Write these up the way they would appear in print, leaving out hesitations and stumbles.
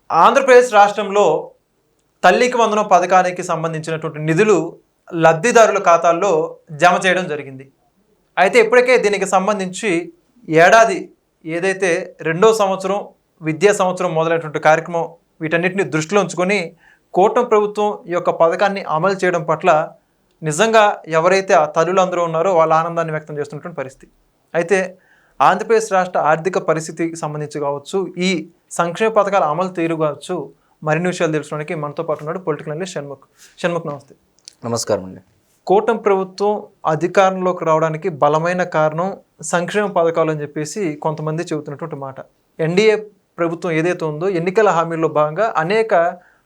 ఆంధ్రప్రదేశ్ రాష్ట్రంలో తల్లికి వందనం పథకానికి సంబంధించినటువంటి నిధులు లబ్ధిదారుల ఖాతాల్లో జమ చేయడం జరిగింది. అయితే ఇప్పటికే దీనికి సంబంధించి ఏడాది ఏదైతే రెండో సంవత్సరం విద్యా సంవత్సరం మొదలైనటువంటి కార్యక్రమం వీటన్నిటిని దృష్టిలో ఉంచుకొని కూటమి ప్రభుత్వం ఈ యొక్క పథకాన్ని అమలు చేయడం పట్ల నిజంగా ఎవరైతే ఆ తల్లులందరూ ఉన్నారో వాళ్ళ ఆనందాన్ని వ్యక్తం చేస్తున్నటువంటి పరిస్థితి. అయితే ఆంధ్రప్రదేశ్ రాష్ట్ర ఆర్థిక పరిస్థితికి సంబంధించి కావచ్చు, ఈ సంక్షేమ పథకాల అమలు తీరు కావచ్చు, మరిన్ని విషయాలు తెలుసుకోవడానికి మనతో పాటు ఉన్నాడు పొలిటికల్ అనలిస్ట్ షణ్ముఖ్. నమస్తే. నమస్కారం అండి. కూటమి ప్రభుత్వం అధికారంలోకి రావడానికి బలమైన కారణం సంక్షేమ పథకాలు అని చెప్పేసి కొంతమంది చెబుతున్నటువంటి మాట. ఎన్డీఏ ప్రభుత్వం ఏదైతే ఉందో ఎన్నికల హామీల్లో భాగంగా అనేక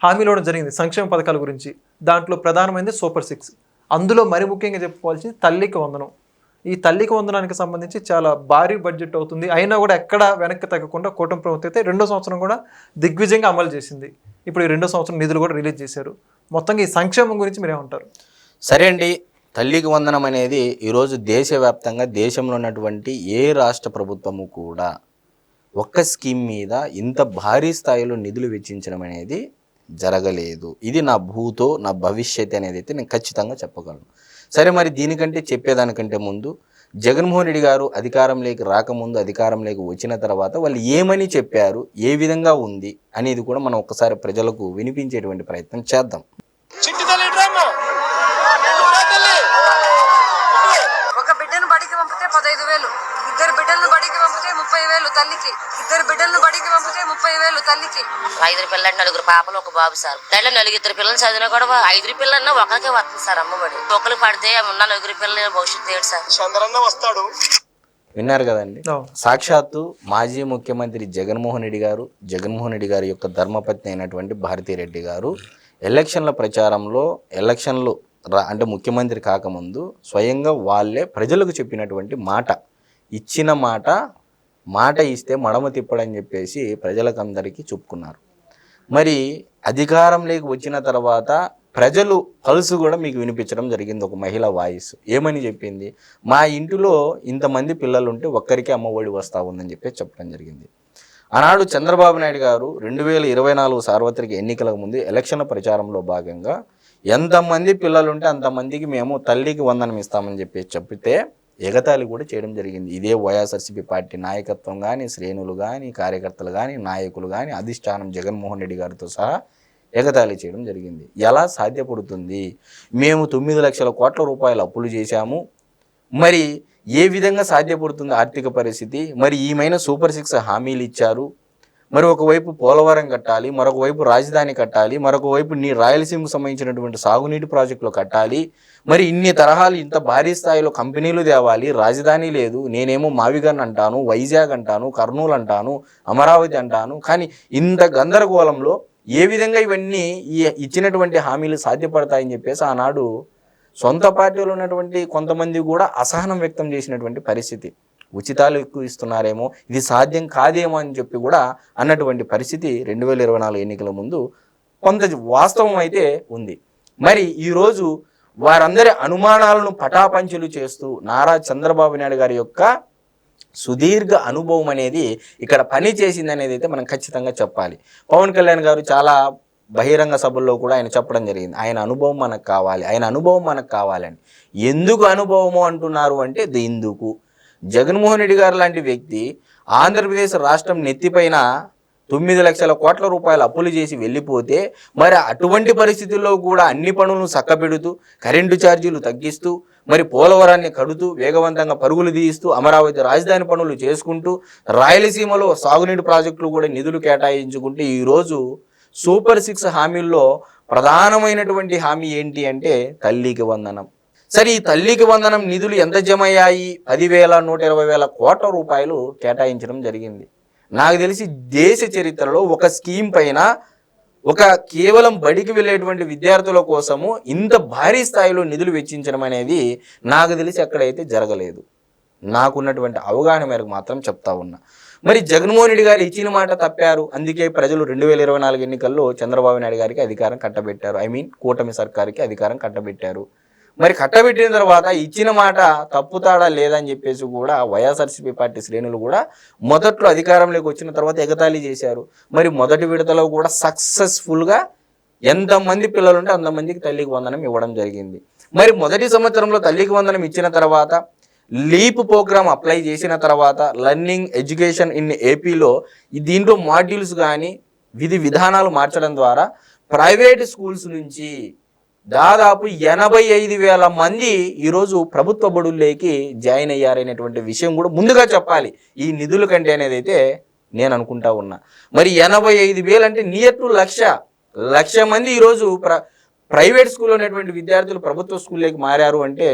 హామీలు ఇవ్వడం జరిగింది సంక్షేమ పథకాల గురించి. దాంట్లో ప్రధానమైనది సూపర్ 6. అందులో మరి ముఖ్యంగా చెప్పుకోవాల్సింది తల్లికి వందనం. ఈ తల్లికి వందనానికి సంబంధించి చాలా భారీ బడ్జెట్ అవుతుంది. అయినా కూడా ఎక్కడ వెనక్కి తగ్గకుండా కూటమి ప్రభుత్వం అయితే రెండో సంవత్సరం కూడా దిగ్విజయంగా అమలు చేసింది. ఇప్పుడు ఈ రెండో సంవత్సరం నిధులు కూడా రిలీజ్ చేశారు. మొత్తంగా ఈ సంక్షేమం గురించి మీరేమంటారు? సరే అండి, తల్లికి వందనం అనేది ఈరోజు దేశవ్యాప్తంగా దేశంలో ఉన్నటువంటి ఏ రాష్ట్ర ప్రభుత్వము కూడా ఒక్క స్కీమ్ మీద ఇంత భారీ స్థాయిలో నిధులు వెచ్చించడం అనేది జరగలేదు. ఇది నా భూతో నా భవిష్యత్ అనేది అయితే నేను ఖచ్చితంగా చెప్పగలను. సరే, మరి దీనికంటే చెప్పేదానికంటే ముందు జగన్మోహన్ రెడ్డి గారు అధికారంలోకి రాకముందు, అధికారంలోకి వచ్చిన తర్వాత వాళ్ళు ఏమని చెప్పారు, ఏ విధంగా ఉంది అనేది కూడా మనం ఒక్కసారి ప్రజలకు వినిపించేటువంటి ప్రయత్నం చేద్దాం. ఒక బిడ్డను బడికి పంపితే 15,000, ఇద్దరు బిడ్డలను బడికి పంపితే 30,000 తల్లికి, ఇద్దరు బిడ్డలను బడికి పంపితే 30,000 తల్లికి. 5 పిల్లలు, 4 పాపలు, 1 బాబు సార్. తల్లి 4 పిల్లలు చదివినా కూడా 5 పిల్లలన్నా ఒకరికే వస్తుంది సార్ అమ్మబడి. ఒకరికి పడితే ఉన్న 4 పిల్లల భవిష్యత్తు ఏంటి సార్? చంద్రన్న వస్తాడు. విన్నారు కదండి. సాక్షాత్తు మాజీ ముఖ్యమంత్రి జగన్మోహన్ రెడ్డి గారి యొక్క ధర్మపత్ని అయినటువంటి భారతిరెడ్డి గారు ఎలక్షన్ల ప్రచారంలో అంటే ముఖ్యమంత్రి కాకముందు స్వయంగా వాళ్ళే ప్రజలకు చెప్పినటువంటి మాట, ఇచ్చిన మాట ఇస్తే మడమ తిప్పడని చెప్పేసి ప్రజలకందరికీ చెప్పుకున్నారు. మరి అధికారంలోకి వచ్చిన తర్వాత ప్రజలు పల్సు కూడా మీకు వినిపించడం జరిగింది. ఒక మహిళ వాయిస్ ఏమని చెప్పింది, మా ఇంటిలో ఇంతమంది పిల్లలు ఉంటే ఒక్కరికి అమ్మఒడి వస్తూ ఉందని చెప్పి చెప్పడం జరిగింది. ఆనాడు చంద్రబాబు నాయుడు గారు 2024 సార్వత్రిక ఎన్నికలకు ముందు ఎలక్షన్ల ప్రచారంలో భాగంగా ఎంతమంది పిల్లలుంటే అంతమందికి మేము తల్లికి వందనం ఇస్తామని చెప్పితే ఎగతాళి కూడా చేయడం జరిగింది. ఇదే వైఎస్ఆర్సీపీ పార్టీ నాయకత్వం కానీ, శ్రేణులు కానీ, కార్యకర్తలు కానీ, నాయకులు కానీ, అధిష్టానం జగన్మోహన్ రెడ్డి గారితో సహా ఎగతాళి చేయడం జరిగింది. ఎలా సాధ్యపడుతుంది? మేము 9 లక్షల కోట్ల రూపాయలు అప్పులు చేశాము, మరి ఏ విధంగా సాధ్యపడుతుంది ఆర్థిక పరిస్థితి? మరి ఈమెన సూపర్ 6 హామీలు ఇచ్చారు. మరి ఒకవైపు పోలవరం కట్టాలి, మరొక వైపు రాజధాని కట్టాలి, మరొక వైపు రాయలసీమకు సంబంధించినటువంటి సాగునీటి ప్రాజెక్టులు కట్టాలి. మరి ఇన్ని తరహాలు ఇంత భారీ స్థాయిలో కంపెనీలు తేవాలి, రాజధాని లేదు. నేనేమో మావిగన్ అంటాను, వైజాగ్ అంటాను, కర్నూలు అంటాను, అమరావతి అంటాను. కానీ ఇంత గందరగోళంలో ఏ విధంగా ఇవన్నీ ఇచ్చినటువంటి హామీలు సాధ్యపడతాయని చెప్పేసి ఆనాడు సొంత పార్టీలో ఉన్నటువంటి కొంతమంది కూడా అసహనం వ్యక్తం చేసినటువంటి పరిస్థితి. ఉచితాలు ఎక్కువ ఇస్తున్నారేమో, ఇది సాధ్యం కాదేమో అని చెప్పి కూడా అన్నటువంటి పరిస్థితి 2024 ఎన్నికల ముందు కొంత వాస్తవం అయితే ఉంది. మరి ఈరోజు వారందరి అనుమానాలను పటాపంచలు చేస్తూ నారా చంద్రబాబు నాయుడు గారి యొక్క సుదీర్ఘ అనుభవం అనేది ఇక్కడ పని చేసింది అనేది అయితే మనం ఖచ్చితంగా చెప్పాలి. పవన్ కళ్యాణ్ గారు చాలా బహిరంగ సభల్లో కూడా ఆయన చెప్పడం జరిగింది, ఆయన అనుభవం మనకు కావాలని. ఎందుకు అనుభవము అంటున్నారు అంటే ఎందుకు జగన్మోహన్ రెడ్డి గారు లాంటి వ్యక్తి ఆంధ్రప్రదేశ్ రాష్ట్రం నెత్తిపైన 9 లక్షల కోట్ల రూపాయలు అప్పులు చేసి వెళ్ళిపోతే, మరి అటువంటి పరిస్థితుల్లో కూడా అన్ని పనులను చక్కబెడుతూ, కరెంటు ఛార్జీలు తగ్గిస్తూ, మరి పోలవరాన్ని కడుతూ, వేగవంతంగా పరుగులు తీయిస్తూ, అమరావతి రాజధాని పనులు చేసుకుంటూ, రాయలసీమలో సాగునీటి ప్రాజెక్టులు కూడా నిధులు కేటాయించుకుంటే ఈరోజు సూపర్ 6 హామీల్లో ప్రధానమైనటువంటి హామీ ఏంటి అంటే తల్లికి వందనం. సరే, ఈ తల్లికి వందనం నిధులు ఎంత జమ అయ్యాయి? 10,120,000 కోట్ల రూపాయలు కేటాయించడం జరిగింది. నాకు తెలిసి దేశ చరిత్రలో ఒక స్కీమ్ పైన కేవలం బడికి వెళ్ళేటువంటి విద్యార్థుల కోసము ఇంత భారీ స్థాయిలో నిధులు వెచ్చించడం అనేది నాకు తెలిసి ఎక్కడైతే జరగలేదు. నాకున్నటువంటి అవగాహన మేరకు మాత్రం చెప్తా ఉన్నా. మరి జగన్మోహన్ రెడ్డి గారు ఇచ్చిన మాట తప్పారు. అందుకే ప్రజలు 2024 ఎన్నికల్లో చంద్రబాబు నాయుడు గారికి అధికారం కట్టబెట్టారు. కూటమి సర్కారుకి అధికారం కట్టబెట్టారు. మరి కట్టబెట్టిన తర్వాత ఇచ్చిన మాట తప్పుతాడా లేదని చెప్పేసి కూడా వైఎస్ఆర్సీపీ పార్టీ శ్రేణులు కూడా మొదట్లో అధికారంలోకి వచ్చిన తర్వాత ఎగతాళి చేశారు. మరి మొదటి విడతలో కూడా సక్సెస్ఫుల్గా ఎంతమంది పిల్లలు ఉంటే అంతమందికి తల్లికి వందనం ఇవ్వడం జరిగింది. మరి మొదటి సంవత్సరంలో తల్లికి వందనం ఇచ్చిన తర్వాత లీప్ ప్రోగ్రామ్ అప్లై చేసిన తర్వాత లర్నింగ్ ఎడ్యుకేషన్ ఇన్ ఏపీలో దీంట్లో మాడ్యూల్స్ కానీ విధి విధానాలు మార్చడం ద్వారా ప్రైవేట్ స్కూల్స్ నుంచి దాదాపు 85,000 మంది ఈరోజు ప్రభుత్వ బడుల్లోకి జాయిన్ అయ్యారనేటువంటి విషయం కూడా ముందుగా చెప్పాలి ఈ నిధుల కంటే అనేది అయితే నేను అనుకుంటా ఉన్నా. మరి 85,000 అంటే నియర్ టు లక్ష మంది ఈరోజు ప్రైవేట్ స్కూల్లో ఉన్నటువంటి విద్యార్థులు ప్రభుత్వ స్కూల్లోకి మారారు అంటే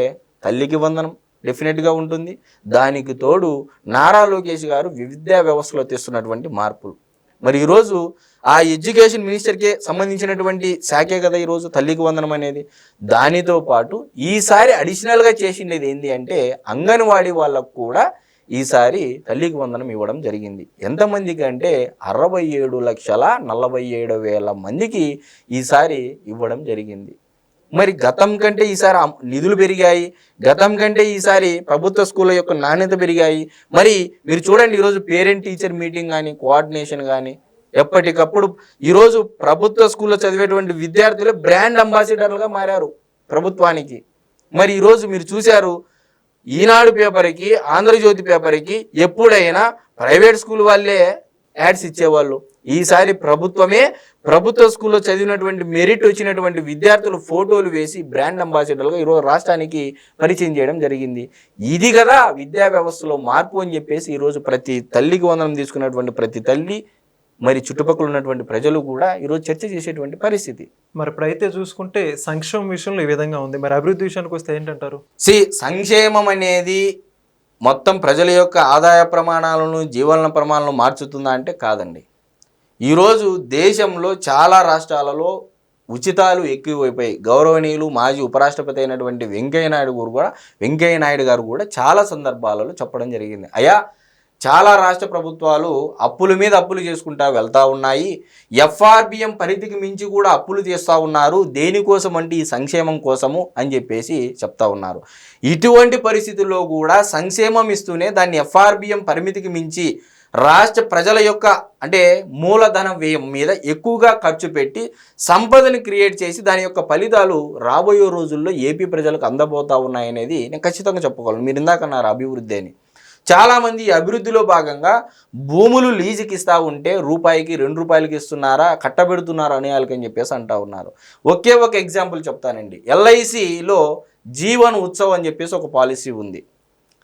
తల్లికి వందనం డెఫినెట్గా ఉంటుంది. దానికి తోడు నారా లోకేష్ గారు విద్యా వ్యవస్థలో తెస్తున్నటువంటి మార్పులు. మరి ఈరోజు ఆ ఎడ్యుకేషన్ మినిస్టర్కి సంబంధించినటువంటి శాఖే కదా ఈరోజు తల్లికి వందనం అనేది. దానితో పాటు ఈసారి అడిషనల్గా చేసిండేది ఏంటి అంటే అంగన్వాడీ వాళ్ళకు కూడా ఈసారి తల్లికి వందనం ఇవ్వడం జరిగింది. ఎంతమందికి అంటే 67,47,000 మందికి ఈసారి ఇవ్వడం జరిగింది. మరి గతం కంటే ఈసారి నిధులు పెరిగాయి, గతం కంటే ఈసారి ప్రభుత్వ స్కూళ్ళ యొక్క నాణ్యత పెరిగాయి. మరి మీరు చూడండి ఈరోజు పేరెంట్ టీచర్ మీటింగ్ కానీ కోఆర్డినేషన్ కానీ ఎప్పటికప్పుడు ఈరోజు ప్రభుత్వ స్కూల్లో చదివేటువంటి విద్యార్థులు బ్రాండ్ అంబాసిడర్లుగా మారారు ప్రభుత్వానికి. మరి ఈరోజు మీరు చూశారు ఈనాడు పేపర్కి ఆంధ్రజ్యోతి పేపర్కి ఎప్పుడైనా ప్రైవేట్ స్కూల్ వాళ్ళే యాడ్స్ ఇచ్చేవాళ్ళు. ఈసారి ప్రభుత్వ స్కూల్లో చదివినటువంటి మెరిట్ వచ్చినటువంటి విద్యార్థులు ఫోటోలు వేసి బ్రాండ్ అంబాసిడర్లుగా ఈరోజు రాష్ట్రానికి పరిచయం చేయడం జరిగింది. ఇది కదా విద్యా వ్యవస్థలో మార్పు అని చెప్పేసి ఈరోజు ప్రతి తల్లికి వందనం తీసుకున్నటువంటి ప్రతి తల్లి మరి చుట్టుపక్కల ఉన్నటువంటి ప్రజలు కూడా ఈరోజు చర్చ చేసేటువంటి పరిస్థితి. మరి ఇప్పుడైతే చూసుకుంటే సంక్షేమం విషయంలో ఈ విధంగా ఉంది, మరి అభివృద్ధి విషయానికి వస్తే ఏంటంటారు? సంక్షేమం అనేది మొత్తం ప్రజల యొక్క ఆదాయ ప్రమాణాలను జీవన ప్రమాణాలను మార్చుతుందా అంటే కాదండి. ఈరోజు దేశంలో చాలా రాష్ట్రాలలో ఉచితాలు ఎక్కువైపోయి గౌరవనీయులు మాజీ ఉపరాష్ట్రపతి అయినటువంటి వెంకయ్య నాయుడు గారు కూడా చాలా సందర్భాలలో చెప్పడం జరిగింది. అయ్యా చాలా రాష్ట్ర ప్రభుత్వాలు అప్పుల మీద అప్పులు చేసుకుంటా వెళ్తూ ఉన్నాయి, ఎఫ్ఆర్బిఎం పరిధికి మించి కూడా అప్పులు చేస్తూ ఉన్నారు, దేనికోసం అంటే ఈ సంక్షేమం కోసము అని చెప్పేసి చెప్తా ఉన్నారు. ఇటువంటి పరిస్థితుల్లో కూడా సంక్షేమం ఇస్తూనే దాన్ని ఎఫ్ఆర్బిఎం పరిమితికి మించి రాష్ట్ర ప్రజల యొక్క అంటే మూలధన వ్యయం మీద ఎక్కువగా ఖర్చు పెట్టి సంపదని క్రియేట్ చేసి దాని యొక్క ఫలితాలు రాబోయే రోజుల్లో ఏపీ ప్రజలకు అందబోతా ఉన్నాయనేది నేను ఖచ్చితంగా చెప్పుకోగలను. మీరు ఇందాక అన్నారు అభివృద్ధి అని. చాలామంది అభివృద్ధిలో భాగంగా భూములు లీజుకి ఇస్తూ ఉంటే రూపాయికి 2 రూపాయలకి ఇస్తున్నారా కట్టబెడుతున్నారా అనేయాలకని చెప్పేసి అంటూ ఉన్నారు. ఒకే ఒక ఎగ్జాంపుల్ చెప్తానండి. ఎల్ఐసిలో జీవన్ ఉత్సవ్ అని చెప్పేసి ఒక పాలసీ ఉంది.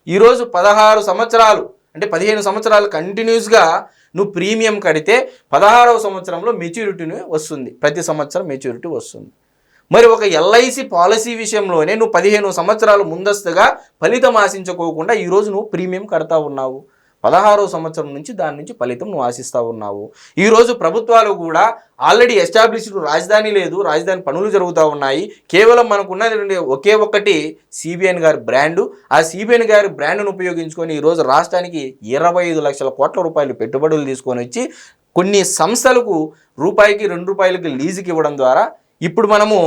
ఈరోజు 16 సంవత్సరాలు అంటే 15 సంవత్సరాలు కంటిన్యూస్గా నువ్వు ప్రీమియం కడితే 16వ సంవత్సరంలో మెచ్యూరిటీని వస్తుంది, ప్రతి సంవత్సరం మెచ్యూరిటీ వస్తుంది. మరి ఒక ఎల్ఐసి పాలసీ విషయంలోనే నువ్వు 15 సంవత్సరాలు ముందస్తుగా ఫలితం ఆశించుకోకుండా ఈరోజు నువ్వు ప్రీమియం కడతా ఉన్నావు. 16వ సంవత్సరం నుంచి దాని నుంచి ఫలితం నువ్వు ఆశిస్తూ ఉన్నావు. ఈరోజు ప్రభుత్వాలు కూడా ఆల్రెడీ ఎస్టాబ్లిష్డ్ రాజధాని లేదు, రాజధాని పనులు జరుగుతూ ఉన్నాయి. కేవలం మనకున్నది ఒకే ఒక్కటి సిబిఎన్ గారి బ్రాండు. ఆ సిబిఎన్ గారి బ్రాండ్ను ఉపయోగించుకొని ఈరోజు రాష్ట్రానికి 25 లక్షల కోట్ల రూపాయలు పెట్టుబడులు తీసుకొని వచ్చి కొన్ని సంస్థలకు రూపాయికి 2 రూపాయలకి లీజుకి ఇవ్వడం ద్వారా ఇప్పుడు మనము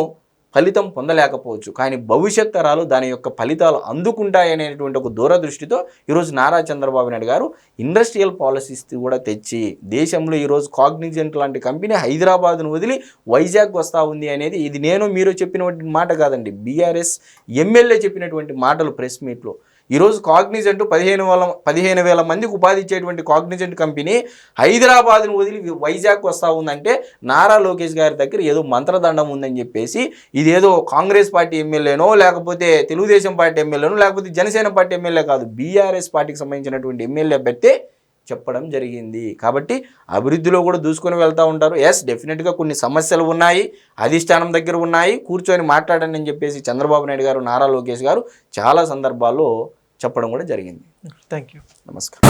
ఫలితం పొందలేకపోవచ్చు, కానీ భవిష్యత్ తరాలు దాని యొక్క ఫలితాలు అందుకుంటాయనేటువంటి ఒక దూరదృష్టితో ఈరోజు నారా చంద్రబాబు నాయుడు గారు ఇండస్ట్రియల్ పాలసీస్ కూడా తెచ్చి దేశంలో ఈరోజు కాగ్నిజెంట్ లాంటి కంపెనీ హైదరాబాద్ను వదిలి వైజాగ్ వస్తూ ఉంది అనేది ఇది మీరు చెప్పినటువంటి మాట కాదండి, బీఆర్ఎస్ ఎమ్మెల్యే చెప్పినటువంటి మాటలు ప్రెస్ మీట్లో. ఈరోజు కాగ్నిజెంట్ 15,000 మందికి ఉపాధి ఇచ్చేటువంటి కాగ్నిజెంట్ కంపెనీ హైదరాబాద్ను వదిలి వైజాగ్ వస్తూ ఉందంటే నారా లోకేష్ గారి దగ్గర ఏదో మంత్రదండం ఉందని చెప్పేసి ఇదేదో కాంగ్రెస్ పార్టీ ఎమ్మెల్యేనో లేకపోతే తెలుగుదేశం పార్టీ ఎమ్మెల్యేనో లేకపోతే జనసేన పార్టీ ఎమ్మెల్యే కాదు, బీఆర్ఎస్ పార్టీకి సంబంధించినటువంటి ఎమ్మెల్యే అభ్యర్థి చెప్పడం జరిగింది. కాబట్టి అభివృద్ధిలో కూడా దూసుకొని వెళ్తూ ఉంటారు. ఎస్, డెఫినెట్గా కొన్ని సమస్యలు ఉన్నాయి, అధిష్టానం దగ్గర ఉన్నాయి, కూర్చొని మాట్లాడండి అని చెప్పేసి చంద్రబాబు నాయుడు గారు నారా లోకేష్ గారు చాలా సందర్భాల్లో చెప్పడం కూడా జరిగింది. Thank you. నమస్కారం.